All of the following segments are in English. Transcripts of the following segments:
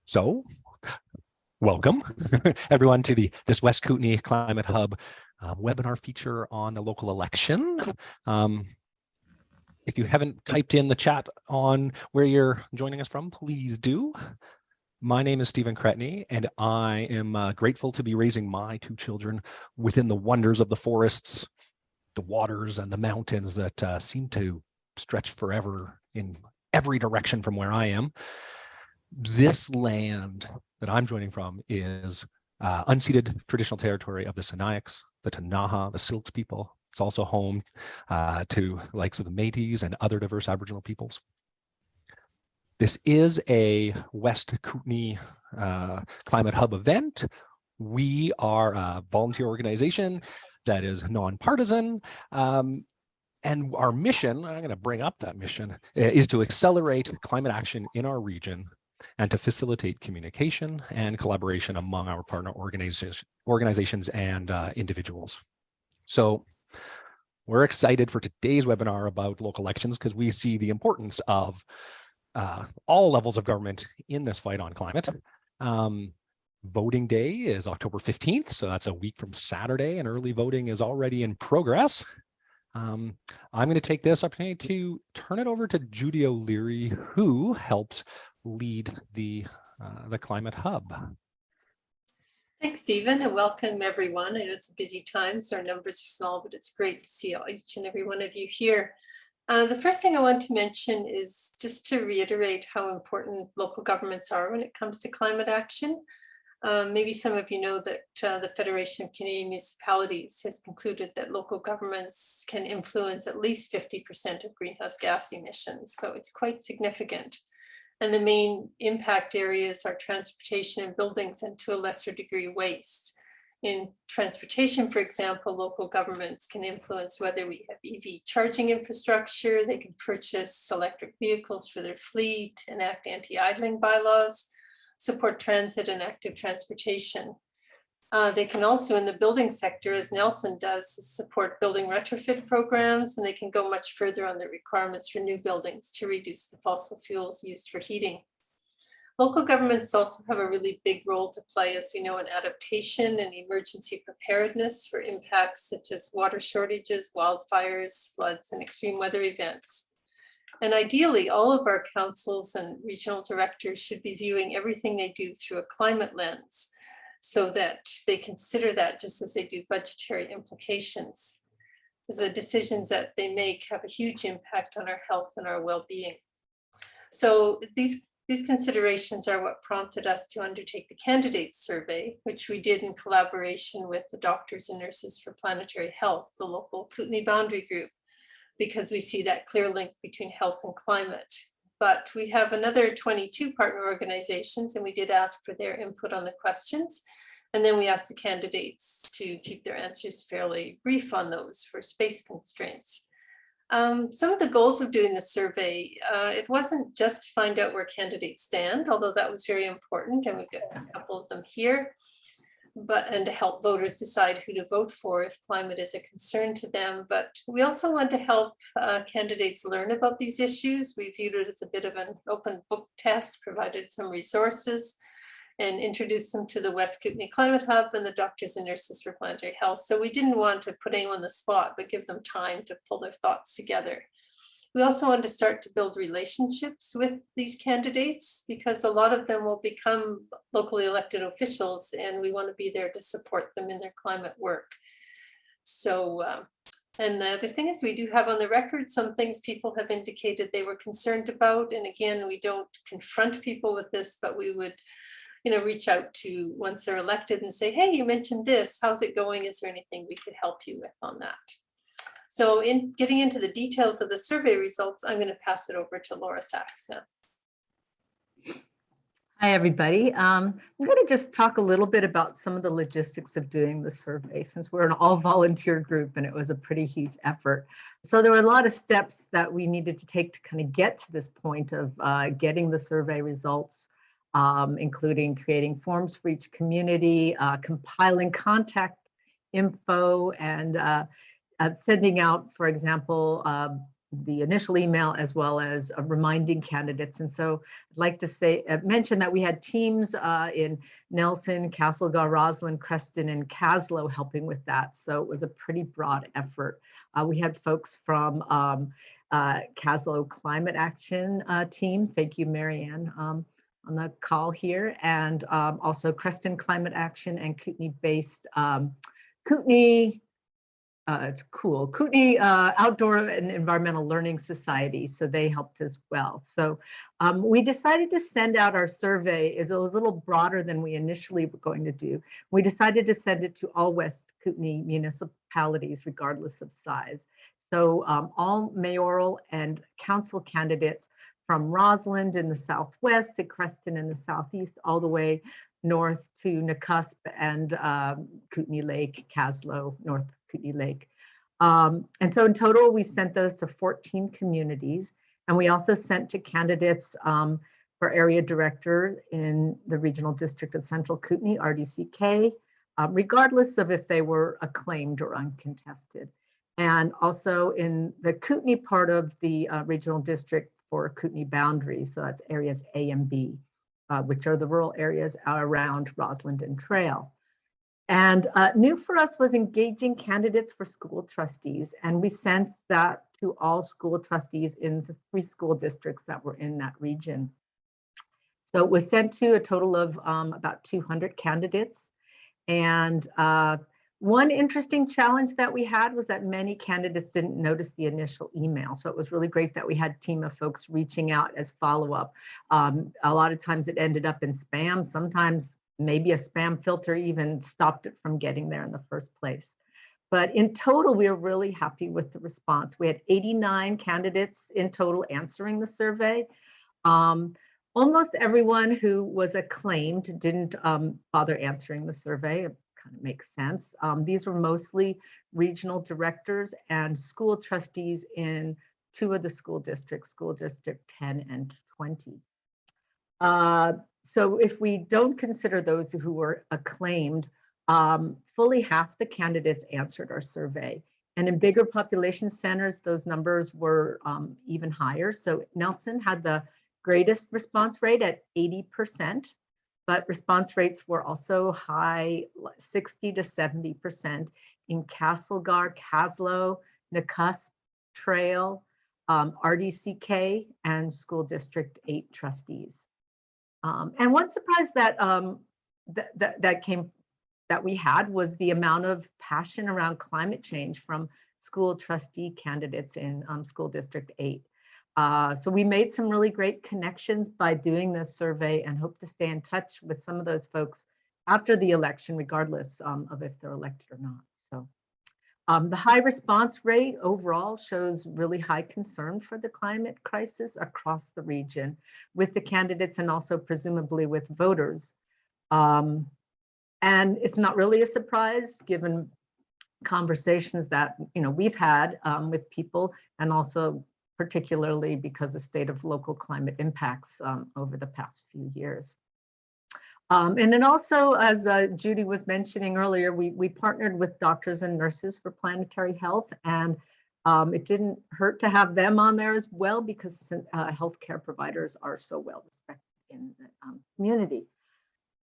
So, welcome everyone to this West Kootenay Climate Hub webinar feature on the local election. If you haven't typed in the chat on where you're joining us from, please do. My name is Stephen Cretney, and I am grateful to be raising my two children within the wonders of the forests, the waters, and the mountains that seem to stretch forever in every direction from where I am. This land that I'm joining from is unceded traditional territory of the Sinaiaks, the Tanaha, the Silks people. It's also home to the likes of the Métis and other diverse Aboriginal peoples. This is a West Kootenay Climate Hub event. We are a volunteer organization that is nonpartisan. And our mission, I'm going to bring up that mission, is to accelerate climate action in our region and to facilitate communication and collaboration among our partner organizations and individuals. So we're excited for today's webinar about local elections because we see the importance of all levels of government in this fight on climate. Voting day is October 15th, so that's a week from Saturday, and early voting is already in progress. I'm going to take this opportunity to turn it over to Judy O'Leary, who helps lead the Climate Hub. Thanks, Stephen, and welcome everyone. I know it's a busy time, so our numbers are small, but it's great to see each and every one of you here. The first thing I want to mention is just to reiterate how important local governments are when it comes to climate action. Maybe some of you know that the Federation of Canadian Municipalities has concluded that local governments can influence at least 50% of greenhouse gas emissions, so it's quite significant. And the main impact areas are transportation and buildings, and to a lesser degree, waste. In transportation, for example, local governments can influence whether we have EV charging infrastructure, they can purchase electric vehicles for their fleet, enact anti-idling bylaws, support transit and active transportation. They can also, in the building sector, as Nelson does, support building retrofit programs, and they can go much further on the requirements for new buildings to reduce the fossil fuels used for heating. Local governments also have a really big role to play, as we know, in adaptation and emergency preparedness for impacts such as water shortages, wildfires, floods, and extreme weather events. And ideally, all of our councils and regional directors should be viewing everything they do through a climate lens, so that they consider that just as they do budgetary implications, because the decisions that they make have a huge impact on our health and our well-being. So these considerations are what prompted us to undertake the candidate survey, which we did in collaboration with the Doctors and Nurses for Planetary Health, the local Kootenay Boundary Group, because we see that clear link between health and climate. But we have another 22 partner organizations, and we did ask for their input on the questions. And then we asked the candidates to keep their answers fairly brief on those for space constraints. Some of the goals of doing the survey, it wasn't just to find out where candidates stand, although that was very important, and we've got a couple of them here, and to help voters decide who to vote for if climate is a concern to them. But we also want to help candidates learn about these issues. We viewed it as a bit of an open book test, provided some resources, and introduced them to the West Kootenay Climate Hub and the Doctors and Nurses for Planetary Health. So we didn't want to put anyone on the spot, but give them time to pull their thoughts together. We also wanted to start to build relationships with these candidates, because a lot of them will become locally elected officials, and we want to be there to support them in their climate work. So, and the other thing is, we do have on the record some things people have indicated they were concerned about. And again, we don't confront people with this, but we would, reach out to once they're elected and say, hey, you mentioned this, how's it going? Is there anything we could help you with on that? So in getting into the details of the survey results, I'm going to pass it over to Laura Sachs now. Hi, everybody. I'm going to just talk a little bit about some of the logistics of doing the survey, since we're an all-volunteer group and it was a pretty huge effort. So there were a lot of steps that we needed to take to kind of get to this point of getting the survey results, including creating forms for each community, compiling contact info, and sending out, for example, the initial email as well as reminding candidates. And so I'd like to say, mention that we had teams in Nelson, Castlegar, Roslyn, Creston, and Caslow helping with that. So it was a pretty broad effort. We had folks from Caslow Climate Action team. Thank you, Marianne, on the call here. And also Creston Climate Action and Kootenai-based Kootenai, it's cool, Kootenai Outdoor and Environmental Learning Society. So they helped as well. So we decided to send out our survey. It was a little broader than we initially were going to do. We decided to send it to all West Kootenai municipalities, regardless of size. So all mayoral and council candidates from Roslyn in the southwest to Creston in the southeast, all the way north to Nakusp and Kootenai Lake, Caslow, North Kootenai Lake. And so in total, we sent those to 14 communities. And we also sent to candidates for area director in the regional district of Central Kootenai, RDCK, regardless of if they were acclaimed or uncontested. And also in the Kootenai part of the regional district for Kootenai boundary. So that's areas A and B, which are the rural areas around Roslyn and Trail. And new for us was engaging candidates for school trustees. And we sent that to all school trustees in the 3 school districts that were in that region. So it was sent to a total of about 200 candidates. And one interesting challenge that we had was that many candidates didn't notice the initial email. So it was really great that we had a team of folks reaching out as follow-up. A lot of times it ended up in spam. Sometimes maybe a spam filter even stopped it from getting there in the first place. But in total, we were really happy with the response. We had 89 candidates in total answering the survey. Almost everyone who was acclaimed didn't bother answering the survey. It kind of makes sense. These were mostly regional directors and school trustees in 2 of the school districts, School District 10 and 20. So if we don't consider those who were acclaimed, fully half the candidates answered our survey. And in bigger population centers, those numbers were even higher. So Nelson had the greatest response rate at 80%, but response rates were also high, 60 to 70% in Castlegar, Caslow, Nakusp, Trail, RDCK, and School District 8 trustees. And one surprise that that we had was the amount of passion around climate change from school trustee candidates in School District 8. So we made some really great connections by doing this survey and hope to stay in touch with some of those folks after the election, regardless of if they're elected or not. So the high response rate overall shows really high concern for the climate crisis across the region with the candidates and also presumably with voters. And it's not really a surprise given conversations that we've had with people, and also particularly because of state of local climate impacts over the past few years. And then also, as Judy was mentioning earlier, we partnered with doctors and nurses for planetary health, and it didn't hurt to have them on there as well because healthcare providers are so well respected in the community.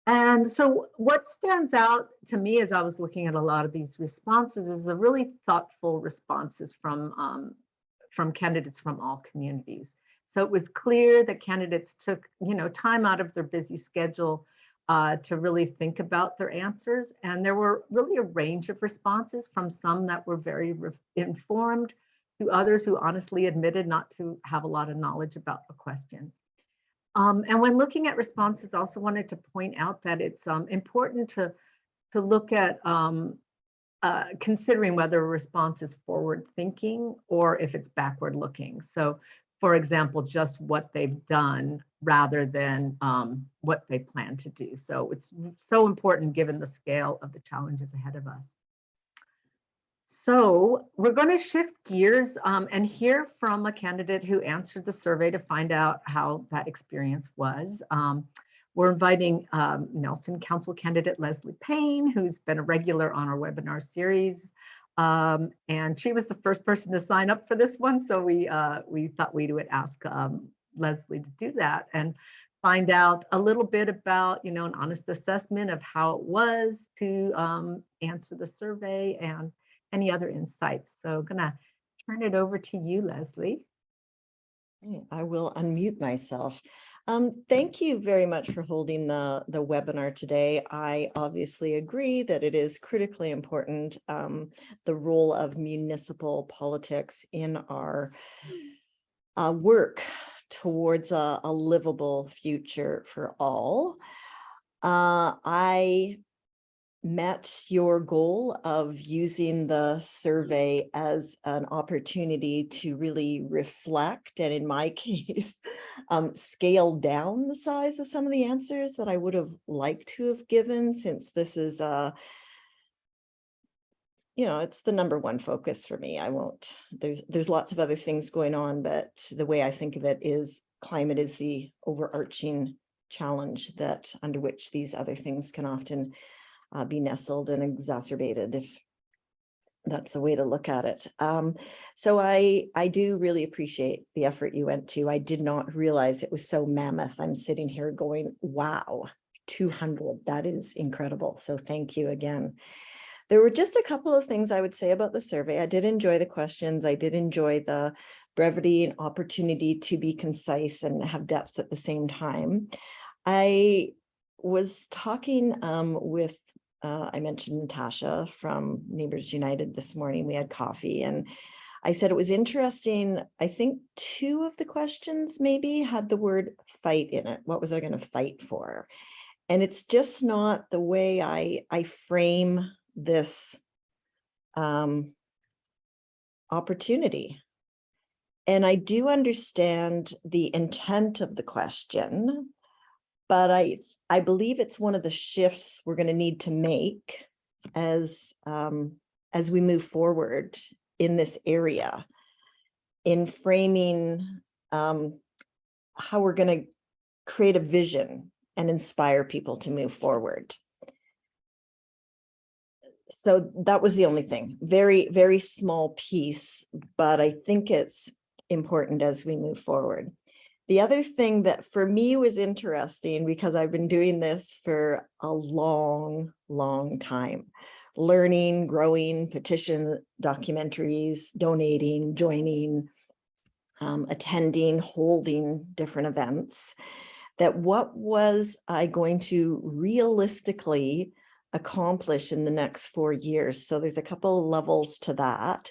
And so what stands out to me as I was looking at a lot of these responses is the really thoughtful responses from candidates from all communities. So it was clear that candidates took time out of their busy schedule to really think about their answers. And there were really a range of responses, from some that were very informed to others who honestly admitted not to have a lot of knowledge about the question. And when looking at responses, I also wanted to point out that it's important to look at considering whether a response is forward thinking or if it's backward looking. So for example, just what they've done rather than what they plan to do. So it's so important given the scale of the challenges ahead of us. So we're going to shift gears and hear from a candidate who answered the survey to find out how that experience was. We're inviting Nelson Council candidate Leslie Payne, who's been a regular on our webinar series. And she was the first person to sign up for this one. So we thought we would ask Leslie to do that and find out a little bit about, an honest assessment of how it was to answer the survey and any other insights. So I'm gonna turn it over to you, Leslie. I will unmute myself. Thank you very much for holding the webinar today. I obviously agree that it is critically important, the role of municipal politics in our work towards a livable future for all. I met your goal of using the survey as an opportunity to really reflect, and in my case, scale down the size of some of the answers that I would have liked to have given, since this is it's the number one focus for me. There's lots of other things going on, but the way I think of it is climate is the overarching challenge that under which these other things can often be nestled and exacerbated, if that's a way to look at it. So I do really appreciate the effort you went to. I did not realize it was so mammoth. I'm sitting here going, wow, 200, that is incredible. So thank you again. There were just a couple of things I would say about the survey. I did enjoy the questions. I did enjoy the brevity and opportunity to be concise and have depth at the same time. I was talking with I mentioned Natasha from Neighbors United this morning. We had coffee and I said it was interesting. I think 2 of the questions maybe had the word fight in it. What was I going to fight for? And it's just not the way I frame this opportunity. And I do understand the intent of the question, but I believe it's one of the shifts we're going to need to make as we move forward in this area, in framing how we're going to create a vision and inspire people to move forward. So that was the only thing, very, very small piece, but I think it's important as we move forward. The other thing that for me was interesting, because I've been doing this for a long, long time, learning, growing, petition documentaries, donating, joining, attending, holding different events, that what was I going to realistically accomplish in the next 4 years? So there's a couple of levels to that.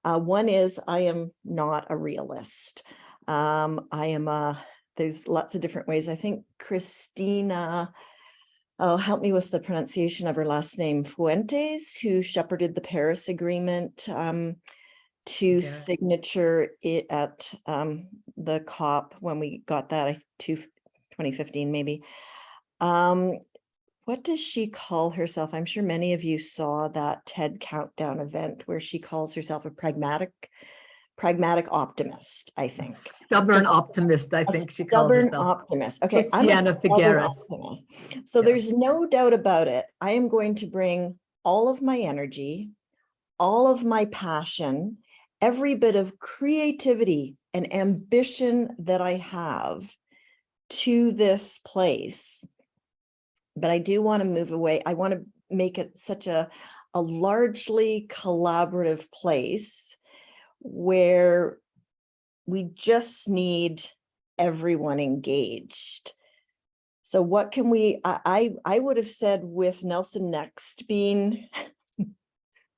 One is I am not a realist. There's lots of different ways. I think Christina, help me with the pronunciation of her last name, Fuentes, who shepherded the Paris Agreement to signature it at the COP when we got that, 2015 maybe. What does she call herself? I'm sure many of you saw that TED Countdown event where she calls herself a pragmatic optimist, I think. Stubborn optimist, I think she calls herself. Stubborn optimist. Okay, I'm Christiana a stubborn Figueres. optimist. So there's no doubt about it. I am going to bring all of my energy, all of my passion, every bit of creativity and ambition that I have to this place. But I do want to move away. I want to make it such a largely collaborative place where we just need everyone engaged. So what can we, I would have said with Nelson Next being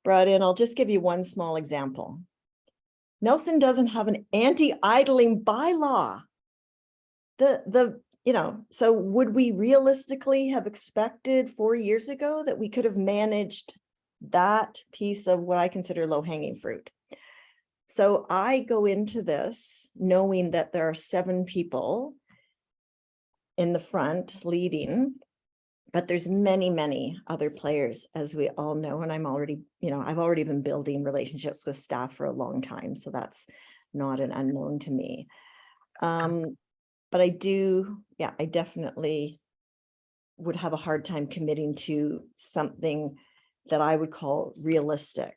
brought in, I'll just give you one small example. Nelson doesn't have an anti-idling bylaw. So would we realistically have expected 4 years ago that we could have managed that piece of what I consider low-hanging fruit? So I go into this knowing that there are 7 people in the front leading, but there's many, many other players, as we all know. And I'm already, I've already been building relationships with staff for a long time. So that's not an unknown to me. But I definitely would have a hard time committing to something that I would call realistic.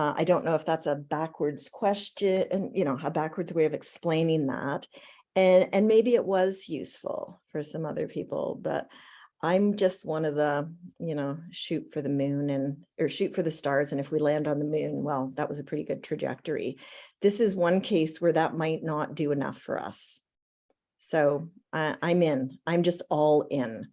I don't know if that's a backwards question and, you know, a backwards way of explaining that. And maybe it was useful for some other people, but I'm just one of the, you know, shoot for the moon or shoot for the stars. And if we land on the moon, well, that was a pretty good trajectory. This is one case where that might not do enough for us. So I'm just all in.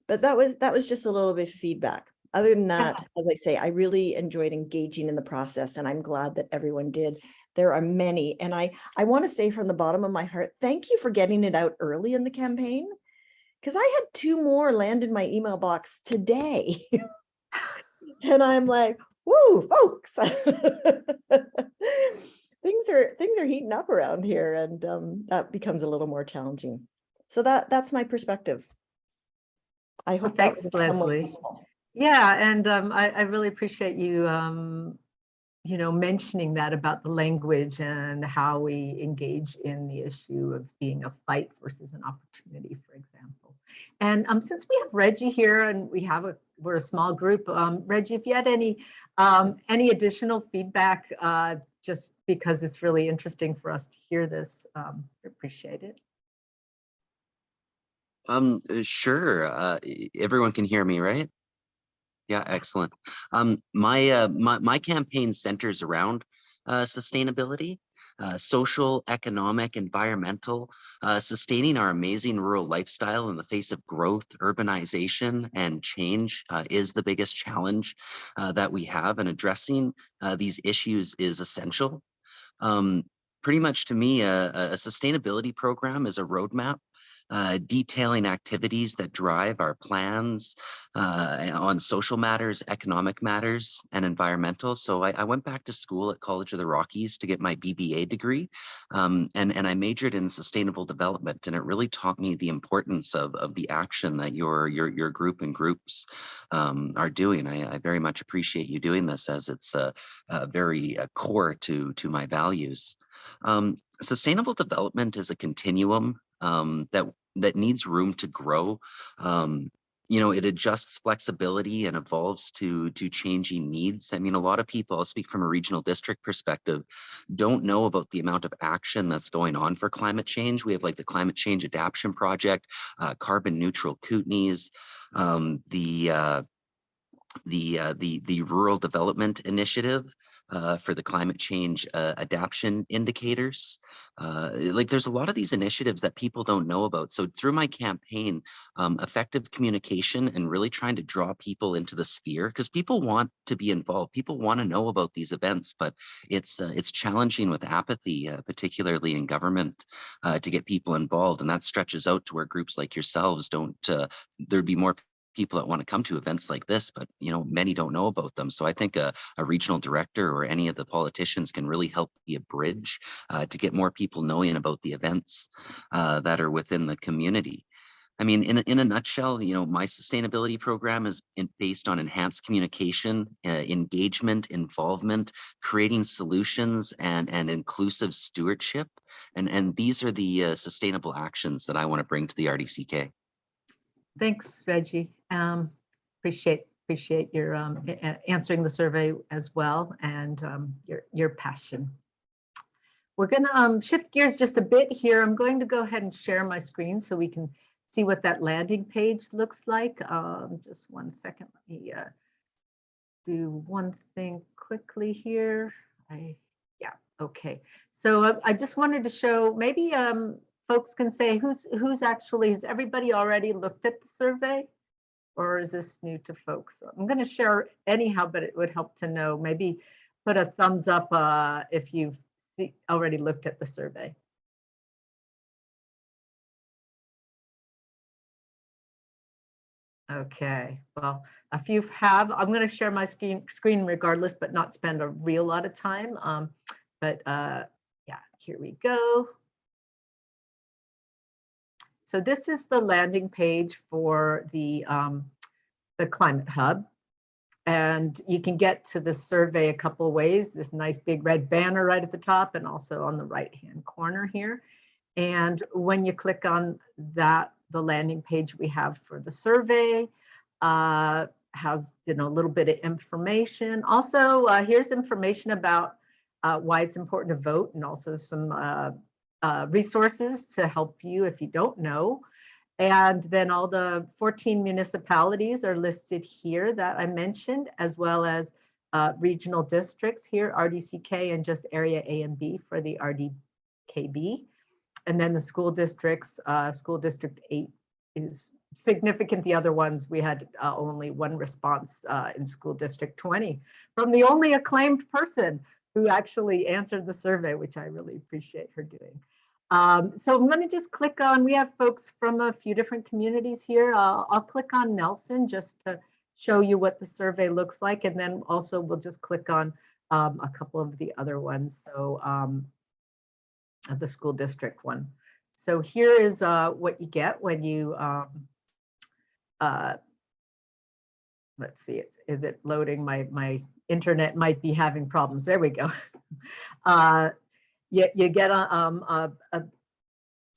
But that was just a little bit of feedback. Other than that, as I say, I really enjoyed engaging in the process, and I'm glad that everyone did. There are many, and I want to say from the bottom of my heart, thank you for getting it out early in the campaign, because I had 2 more land in my email box today. And I'm like, woo, folks. Things are heating up around here, and that becomes a little more challenging. So that's my perspective. I hope that Thanks, was somewhat Leslie. useful. Yeah, and I really appreciate you, you know, mentioning that about the language and how we engage in the issue of being a fight versus an opportunity, for example. And since we have Reggie here and we're a small group, Reggie, if you had any additional feedback, just because it's really interesting for us to hear this, appreciate it. Sure. Everyone can hear me, right? Yeah, excellent. My campaign centers around sustainability, social, economic, environmental, sustaining our amazing rural lifestyle in the face of growth, urbanization, and change is the biggest challenge that we have, and addressing these issues is essential. Pretty much to me, a sustainability program is a roadmap detailing activities that drive our plans on social matters, economic matters, and environmental. So I went back to school at College of the Rockies to get my BBA degree, and I majored in sustainable development, and it really taught me the importance of the action that your group and groups are doing. I very much appreciate you doing this, as it's very core to my values. Sustainable development is a continuum that needs room to grow. You know, it adjusts flexibility and evolves to changing needs. I mean, a lot of people, I'll speak from a regional district perspective, don't know about the amount of action that's going on for climate change. We have like the Climate Change Adaptation Project, Carbon Neutral Kootenays, the Rural Development Initiative for the climate change adaptation indicators. Like there's a lot of these initiatives that people don't know about. So through my campaign, effective communication and really trying to draw people into the sphere, because people want to be involved. People want to know about these events, but it's challenging with apathy, particularly in government, to get people involved. And that stretches out to where groups like yourselves don't, there'd be more people that want to come to events like this, but you know, many don't know about them. So I think a regional director or any of the politicians can really help be a bridge to get more people knowing about the events that are within the community. I mean, in a nutshell, you know, my sustainability program is based on enhanced communication, engagement, involvement, creating solutions, and inclusive stewardship. And these are the sustainable actions that I want to bring to the RDCK. Thanks, Reggie. Appreciate your answering the survey as well, and your passion. We're going to shift gears just a bit here. I'm going to go ahead and share my screen so we can see what that landing page looks like. Just 1 second. Let me do one thing quickly here. Yeah, okay. So I just wanted to show, maybe folks can say has everybody already looked at the survey, or is this new to folks? I'm going to share anyhow, but it would help to know. Maybe put a thumbs up if you've already looked at the survey. Okay, well, a few have. I'm going to share my screen regardless, but not spend a real lot of time. Yeah, here we go. So this is the landing page for the Climate Hub. And you can get to the survey a couple of ways. This nice big red banner right at the top and also on the right-hand corner here. And when you click on that, the landing page we have for the survey has, a little bit of information. Also, here's information about why it's important to vote, and also some resources to help you if you don't know. And then all the 14 municipalities are listed here that I mentioned, as well as regional districts here, RDCK, and just area A and B for the RDKB. And then the school districts, school district 8 is significant. The other ones, we had only one response in school district 20 from the only acclaimed person who actually answered the survey, which I really appreciate her doing. So let me just click on, we have folks from a few different communities here. I'll click on Nelson just to show you what the survey looks like. And then also we'll just click on a couple of the other ones. So the school district one. So here is what you get when you, let's see, is it loading? My internet might be having problems. There we go. You get a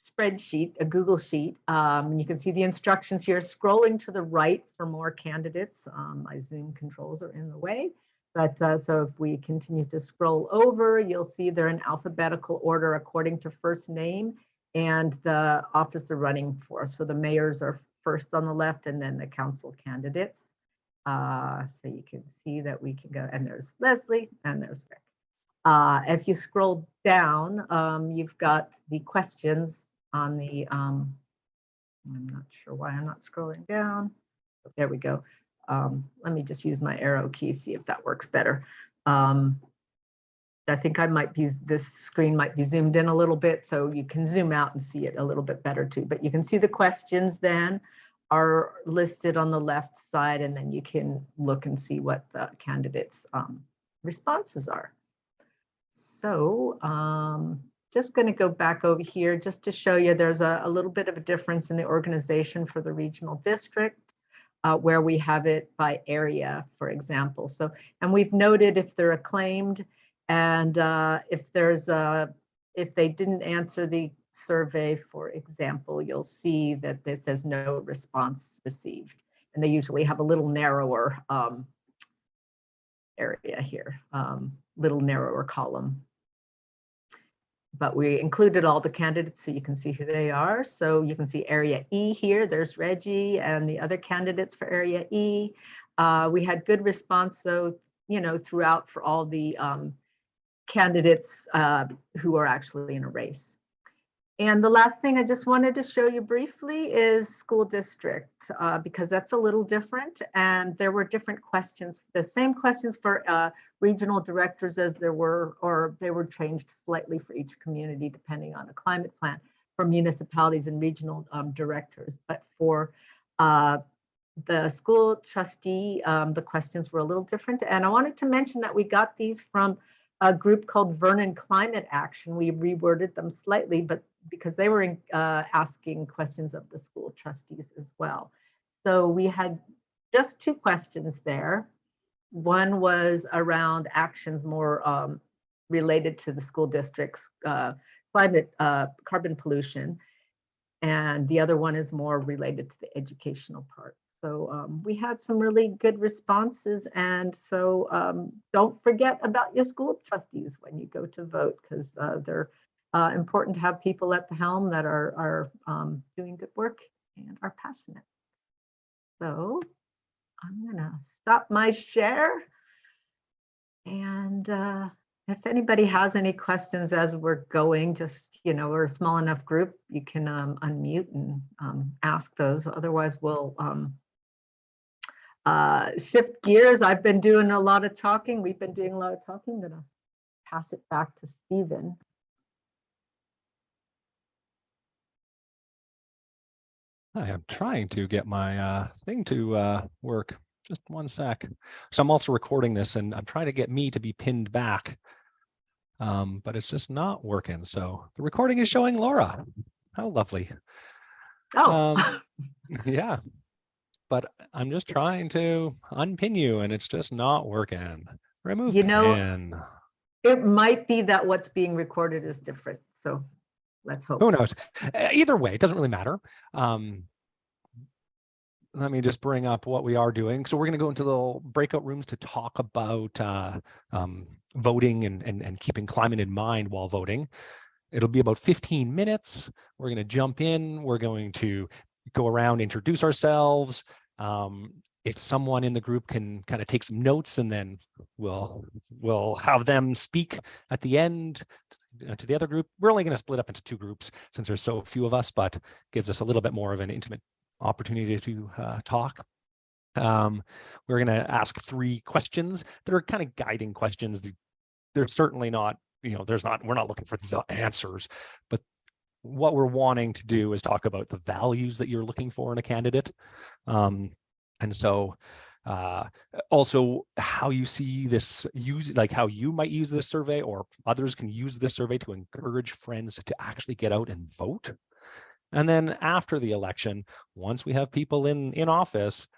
spreadsheet, a Google sheet. You can see the instructions here, scrolling to the right for more candidates. My Zoom controls are in the way. But so if we continue to scroll over, you'll see they're in alphabetical order according to first name and the office they're running for. So the mayors are first on the left, and then the council candidates. So you can see that we can go, and there's Leslie, and there's Rick. If you scroll down, you've got the questions on the, I'm not sure why I'm not scrolling down. There we go. Let me just use my arrow key, see if that works better. I think I might be, this screen might be zoomed in a little bit, so you can zoom out and see it a little bit better too. But you can see the questions then are listed on the left side, and then you can look and see what the candidates' responses are. So just going to go back over here just to show you there's a little bit of a difference in the organization for the regional district. Where we have it by area, for example. So, and we've noted if they're acclaimed, and if they didn't answer the survey, for example, you'll see that it says no response received, and they usually have a little narrower area here, little narrower column. But we included all the candidates so you can see who they are. So you can see area E here, there's Reggie and the other candidates for area E. We had good response though, throughout for all the candidates who are actually in a race. And the last thing I just wanted to show you briefly is school district, because that's a little different. And there were different questions, the same questions for regional directors as there were, or they were changed slightly for each community, depending on a climate plan for municipalities and regional directors. But for the school trustee, the questions were a little different. And I wanted to mention that we got these from a group called Vernon Climate Action. We reworded them slightly, but because they were asking questions of the school trustees as well. So we had just 2 questions there. One was around actions more related to the school district's climate, carbon pollution. And the other one is more related to the educational part. So we had some really good responses. And so don't forget about your school trustees when you go to vote, because they're important to have people at the helm that are doing good work and are passionate. So I'm gonna stop my share. And if anybody has any questions as we're going, just, we're a small enough group, you can unmute and ask those. Otherwise, we'll shift gears. I've been doing a lot of talking. We've been doing a lot of talking. I'm gonna pass it back to Stephen. I am trying to get my thing to work. Just one sec. So I'm also recording this, and I'm trying to get me to be pinned back, but it's just not working. So the recording is showing Laura. How lovely. Oh, Yeah. But I'm just trying to unpin you, and it's just not working. Remove pin. It might be that what's being recorded is different. So let's hope. Who knows? Either way, it doesn't really matter. let me just bring up what we are doing. So we're going to go into the breakout rooms to talk about voting and keeping climate in mind while voting. It'll be about 15 minutes. We're going to jump in. We're going to go around, introduce ourselves. If someone in the group can kind of take some notes, and then we'll have them speak at the end to the other group. We're only going to split up into 2 groups since there's so few of us, but gives us a little bit more of an intimate opportunity to talk. We're going to ask 3 questions that are kind of guiding questions. They're certainly not, we're not looking for the answers, but what we're wanting to do is talk about the values that you're looking for in a candidate. And so also how you see this like how you might use this survey, or others can use this survey to encourage friends to actually get out and vote. And then after the election, once we have people in office,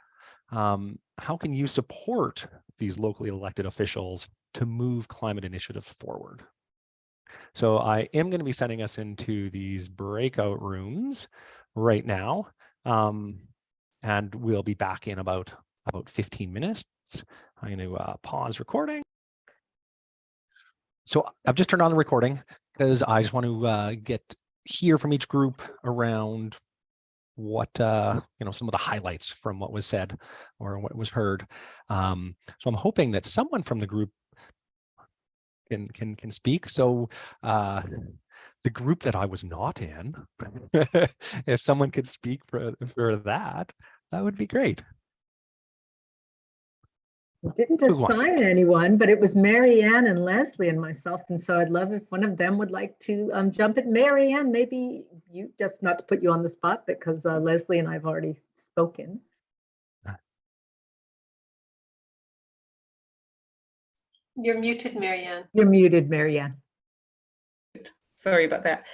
how can you support these locally elected officials to move climate initiatives forward? So I am going to be sending us into these breakout rooms right now. And we'll be back in about 15 minutes. I'm going to pause recording. So I've just turned on the recording because I just want to hear from each group around what some of the highlights from what was said or what was heard. So I'm hoping that someone from the group can speak. So the group that I was not in, if someone could speak for that would be great. We didn't Who wants assign anyone, but it was Mary Ann and Leslie and myself. And so I'd love if one of them would like to jump in. Mary Ann, maybe you, just not to put you on the spot, because Leslie and I have already spoken. You're muted, Marianne. You're muted, Mary Ann. Sorry about that.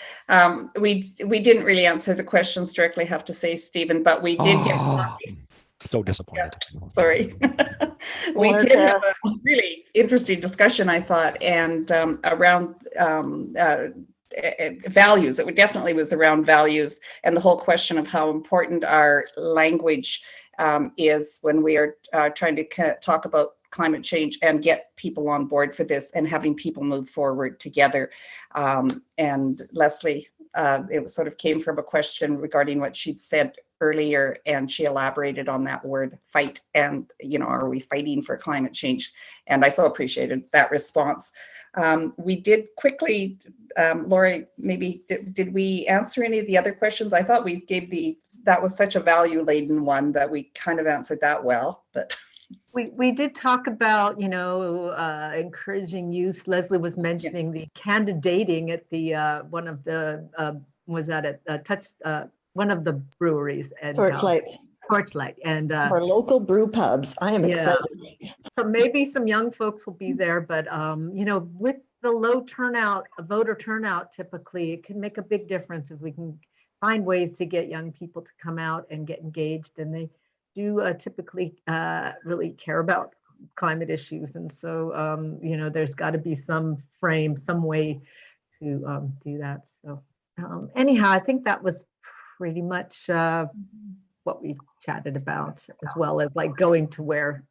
We didn't really answer the questions directly, have to say, Stephen, but we did get. So disappointed. Yeah, sorry. We did have a really interesting discussion, I thought, and around values. It definitely was around values and the whole question of how important our language is when we are trying to talk about climate change and get people on board for this and having people move forward together. And Leslie, it sort of came from a question regarding what she'd said earlier, and she elaborated on that word fight, and are we fighting for climate change? And I so appreciated that response. We did quickly, Lori, maybe did we answer any of the other questions? I thought we gave that was such a value laden one that we kind of answered that well, but we did talk about encouraging youth. Leslie was mentioning the candidating at the one of the was that at one of the breweries and Torchlight and our local brew pubs. I am excited. So maybe some young folks will be there, but with the low turnout, voter turnout, typically it can make a big difference if we can find ways to get young people to come out and get engaged, and they do typically really care about climate issues. And so, there's got to be some frame, some way to do that. So anyhow, I think that was pretty much what we chatted about, as well as like going to where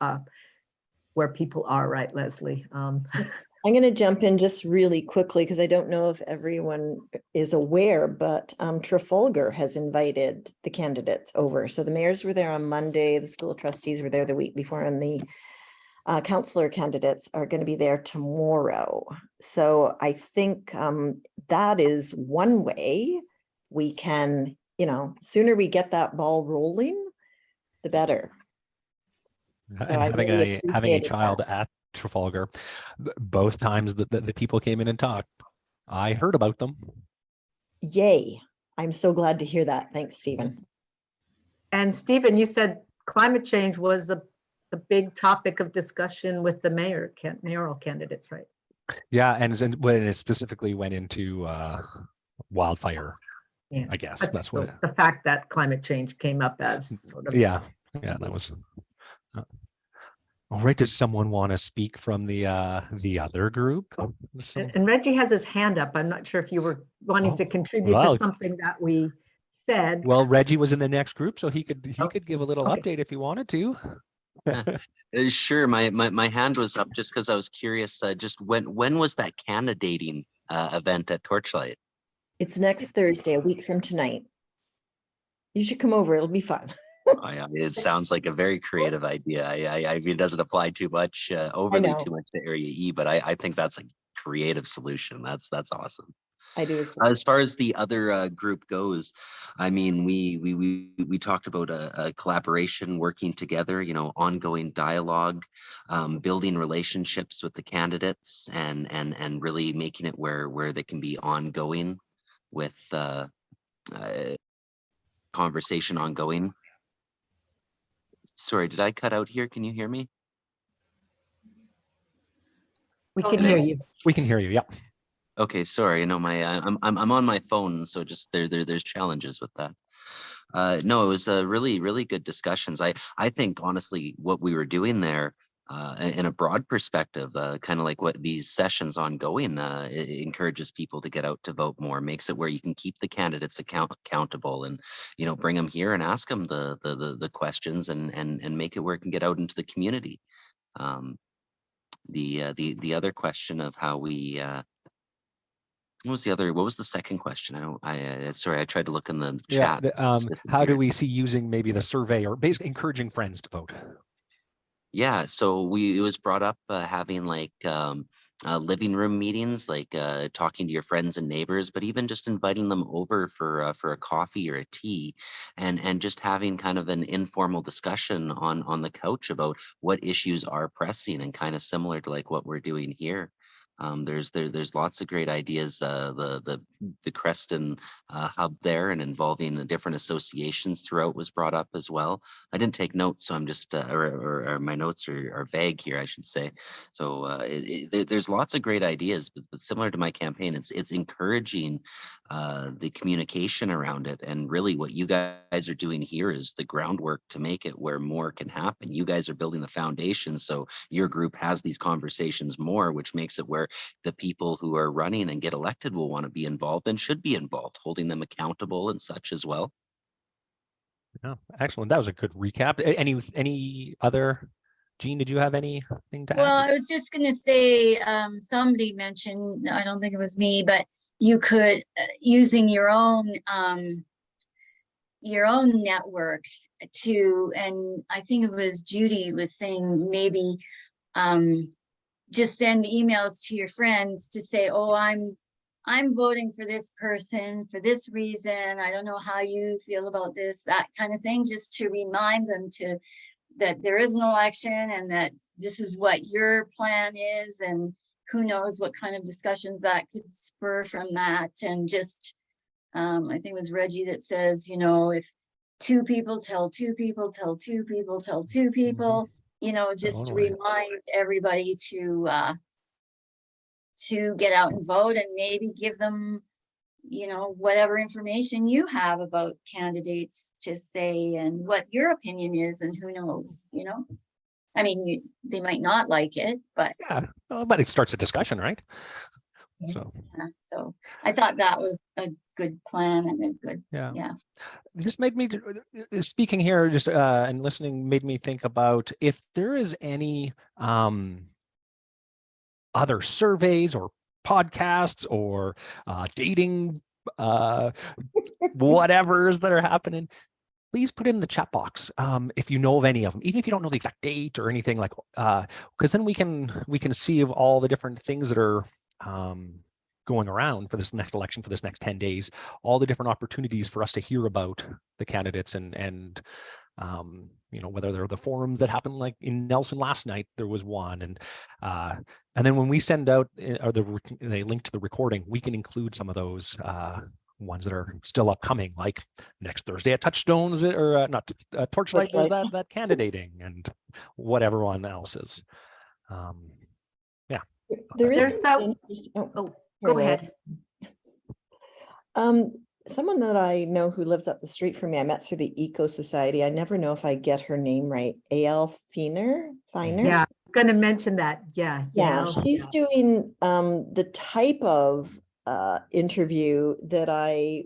people are, right, Leslie? I'm going to jump in just really quickly because I don't know if everyone is aware, but Trafalgar has invited the candidates over. So the mayors were there on Monday, the school trustees were there the week before, and the councillor candidates are going to be there tomorrow. So I think that is one way we can, sooner we get that ball rolling, the better. So and having a child at Trafalgar, both times that the people came in and talked, I heard about them. Yay. I'm so glad to hear that. Thanks, Stephen. And Stephen, you said climate change was the big topic of discussion with the mayoral candidates, right? Yeah, and when it specifically went into wildfire, yeah, I guess that's what the fact that climate change came up as sort of. Yeah, that was. All right, does someone want to speak from the other group? And Reggie has his hand up. I'm not sure if you were wanting to contribute to something that we said, Well, Reggie was in the next group, so he could give a little Okay. update if he wanted to. Sure. My hand was up just because I was curious. Just when was that candidating event at Torchlight? It's next Thursday, a week from tonight. You should come over. It'll be fun. I mean, it sounds like a very creative idea. I mean, it doesn't apply too much, overly know. too much to Area E, but I think that's a creative solution. That's awesome. I do as well. As far as the other group goes, I mean, we talked about a collaboration, working together, you know, ongoing dialogue, building relationships with the candidates, and really making it where they can be ongoing with conversation ongoing. Sorry, did I cut out here? Can you hear me? we can hear you. We can hear you. Yeah. Okay, sorry. No, I'm on my phone, so just there's challenges with that. No, it was really good discussions. I think honestly what we were doing there, in a broad perspective, kind of like what these sessions ongoing, it encourages people to get out to vote more, makes it where you can keep the candidates accountable, and you know, bring them here and ask them the questions, and make it where it can get out into the community. The other question of how we what was the second question? Sorry, I tried to look in the chat. How do we see using maybe the survey, or basically encouraging friends to vote? Yeah, so it was brought up, having like living room meetings, like talking to your friends and neighbors, but even just inviting them over for a coffee or a tea, and just having kind of an informal discussion on the couch about what issues are pressing, and kind of similar to like what we're doing here. There's lots of great ideas. The Creston hub there, and involving the different associations throughout, was brought up as well. I didn't take notes, so I'm just or my notes are vague here, I should say. So there's lots of great ideas, but similar to my campaign, it's encouraging the communication around it, and really what you guys are doing here is the groundwork to make it where more can happen. You guys are building the foundation, so your group has these conversations more, which makes it where the people who are running and get elected will want to be involved and should be involved, holding them accountable and such as well. Yeah, excellent. That was a good recap. Any other, Jean, did you have anything to Well, add? I was just going to say, somebody mentioned, I don't think it was me, but you could, using your own network to, and I think it was Judy was saying, maybe just send emails to your friends to say, oh, I'm voting for this person for this reason. I don't know how you feel about this, that kind of thing, just to remind them that there is an election, and that this is what your plan is, and who knows what kind of discussions that could spur from that. And just, I think it was Reggie that says, you know, if two people tell two people, tell two people, tell two people, you know, just to remind everybody to get out and vote, and maybe give them, you know, whatever information you have about candidates to say, and what your opinion is, and who knows, you know. I mean, they might not like it, but Yeah, well, but it starts a discussion, right? So yeah, so I thought that was a good plan, and a good, yeah. This made me, speaking here just and listening, made me think about if there is any other surveys or podcasts or dating whatevers that are happening. Please put in the chat box if you know of any of them, even if you don't know the exact date or anything, like because then we can see of all the different things that are going around for this next election, for this next 10 days, all the different opportunities for us to hear about the candidates, and you know, whether they're the forums that happened, like in Nelson last night, there was one, and then when we send out or they link to the recording, we can include some of those ones that are still upcoming, like next Thursday at Touchstones, or not Torchlight, there's that candidating, and whatever one else is. Yeah, There's that. Go ahead. Someone that I know who lives up the street from me, I met through the Eco Society. I never know if I get her name right. A.L. Feiner? Yeah, I was going to mention that. Yeah. She's doing the type of interview that I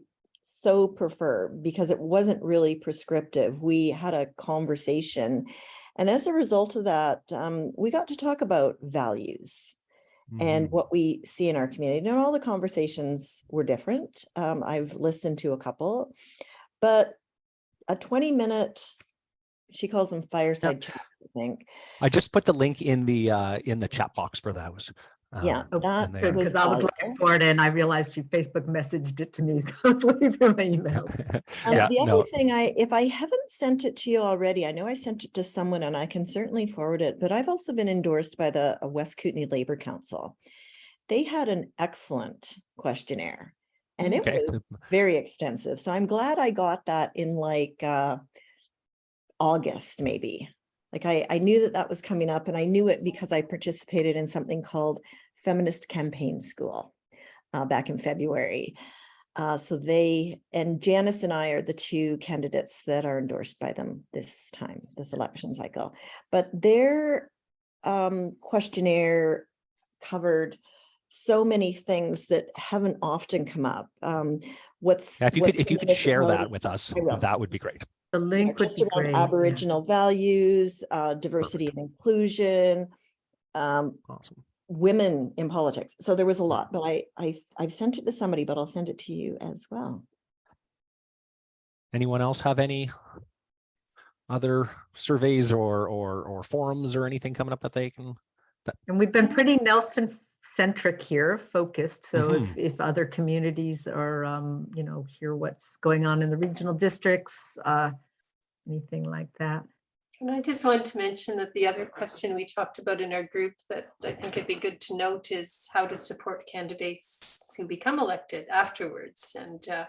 so prefer, because it wasn't really prescriptive. We had a conversation, and as a result of that, we got to talk about values and what we see in our community. Now, all the conversations were different. I've listened to a couple, but a 20-minute, she calls them fireside chats, I think. I just put the link in the chat box for those. Yeah, that and Because I was looking for it and I realized she Facebook messaged it to me, so I was looking through my emails. The other thing, if I haven't sent it to you already, I know I sent it to someone and I can certainly forward it, but I've also been endorsed by the West Kootenay Labor Council. They had an excellent questionnaire and it was very extensive. So I'm glad I got that in like August, maybe. Like I knew that was coming up, and I knew it because I participated in something called Feminist Campaign School back in February. So they, and Janice and I are the two candidates that are endorsed by them this time, this election cycle. But their questionnaire covered so many things that haven't often come up. If you could share that with us, that would be great. The link would be great. Aboriginal values, diversity and inclusion, awesome. Women in politics. So there was a lot, but I've sent it to somebody, but I'll send it to you as well. Anyone else have any other surveys or forums or anything coming up that they can? And we've been pretty Nelson centric here, focused. So if other communities are, hear what's going on in the regional districts, anything like that. And I just wanted to mention that the other question we talked about in our group that I think it'd be good to note is how to support candidates who become elected afterwards. And a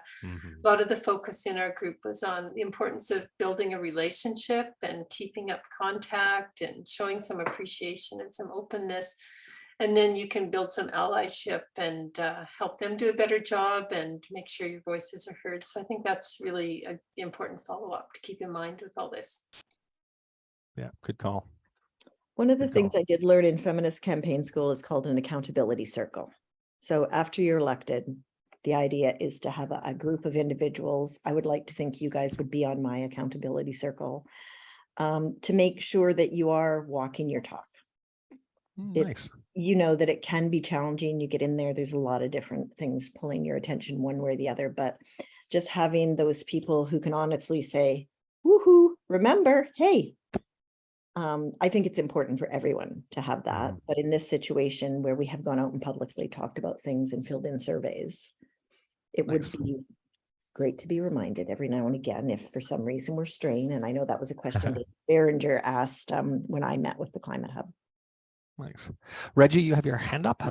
lot of the focus in our group was on the importance of building a relationship and keeping up contact and showing some appreciation and some openness. And then you can build some allyship and help them do a better job and make sure your voices are heard. So I think that's really an important follow-up to keep in mind with all this. Yeah, good call. One of the things I did learn in Feminist Campaign School is called an accountability circle. So after you're elected, the idea is to have a group of individuals. I would like to think you guys would be on my accountability circle to make sure that you are walking your talk. Nice. You know that it can be challenging. You get in there, there's a lot of different things pulling your attention one way or the other, but just having those people who can honestly say, woohoo, remember, hey, I think it's important for everyone to have that. But in this situation where we have gone out and publicly talked about things and filled in surveys, it would be great to be reminded every now and again if for some reason we're straying. And I know that was a question that Behringer asked when I met with the Climate Hub. Thanks. Reggie, you have your hand up.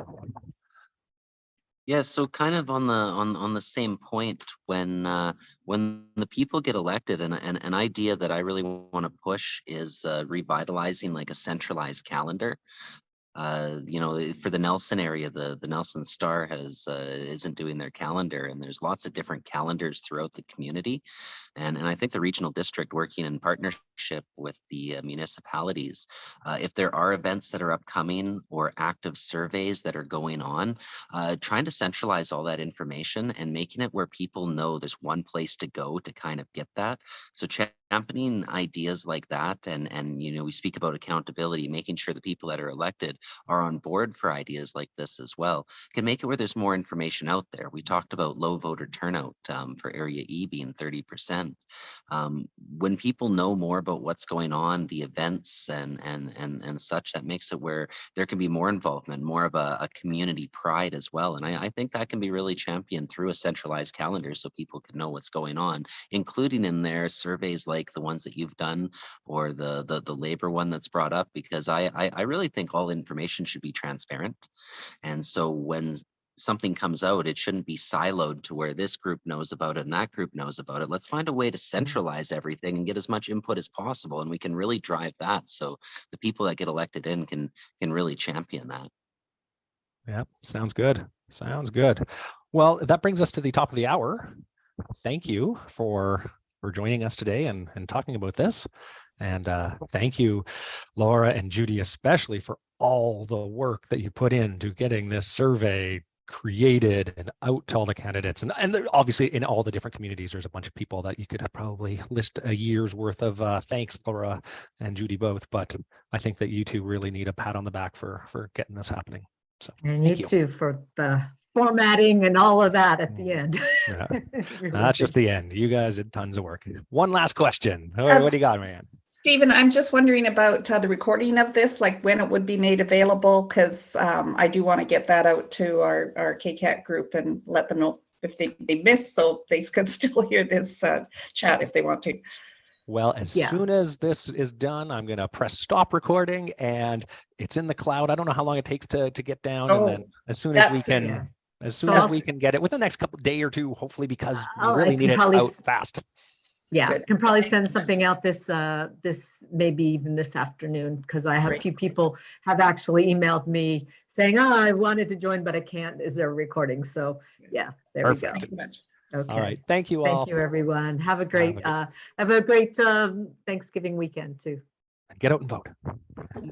Yeah, so kind of on the same point, when the people get elected, and an idea that I really want to push is revitalizing like a centralized calendar. For the Nelson area, the Nelson Star isn't doing their calendar, and there's lots of different calendars throughout the community. And I think the regional district, working in partnership with the municipalities, if there are events that are upcoming or active surveys that are going on, trying to centralize all that information and making it where people know there's one place to go to kind of get that. So championing ideas like that, and we speak about accountability, making sure the people that are elected are on board for ideas like this as well, can make it where there's more information out there. We talked about low voter turnout for Area E being 30%. When people know more about what's going on, the events and such, that makes it where there can be more involvement, more of a community pride as well. And I think that can be really championed through a centralized calendar so people can know what's going on, including in their surveys like the ones that you've done or the labor one that's brought up, because I really think all information should be transparent. And so when something comes out, it shouldn't be siloed to where this group knows about it and that group knows about it. Let's find a way to centralize everything and get as much input as possible, and we can really drive that so the people that get elected in can really champion that. Yeah, sounds good. Sounds good. Well, that brings us to the top of the hour. Thank you for joining us today and talking about this. And thank you, Laura and Judy, especially for all the work that you put into getting this survey created and out to all the candidates. And obviously in all the different communities, there's a bunch of people that you could have probably list a year's worth of thanks, Laura and Judy both. But I think that you two really need a pat on the back for getting this happening. So And you too for the formatting and all of that at the end. Yeah. Really That's just big. the end. You guys did tons of work. One last question. What do you got, man? Stephen, I'm just wondering about the recording of this, like when it would be made available, because I do want to get that out to our KCAT group and let them know if they missed, so they can still hear this chat if they want to. Well, as soon as this is done, I'm going to press stop recording and it's in the cloud. I don't know how long it takes to get down. And then as soon as we can, as soon as we can get it within the next couple day or two, hopefully, because we really need it out fast. Yeah, I can probably send something out this maybe even this afternoon, because I have a few people have actually emailed me saying, oh, I wanted to join, but I can't. Is there a recording? So yeah, there we go. Thank you much. Okay. All right. Thank you all. Thank you, everyone. Have a great Thanksgiving weekend too. Get out and vote.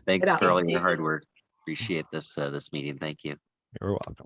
Thanks for all your hard work. Appreciate this meeting. Thank you. You're welcome.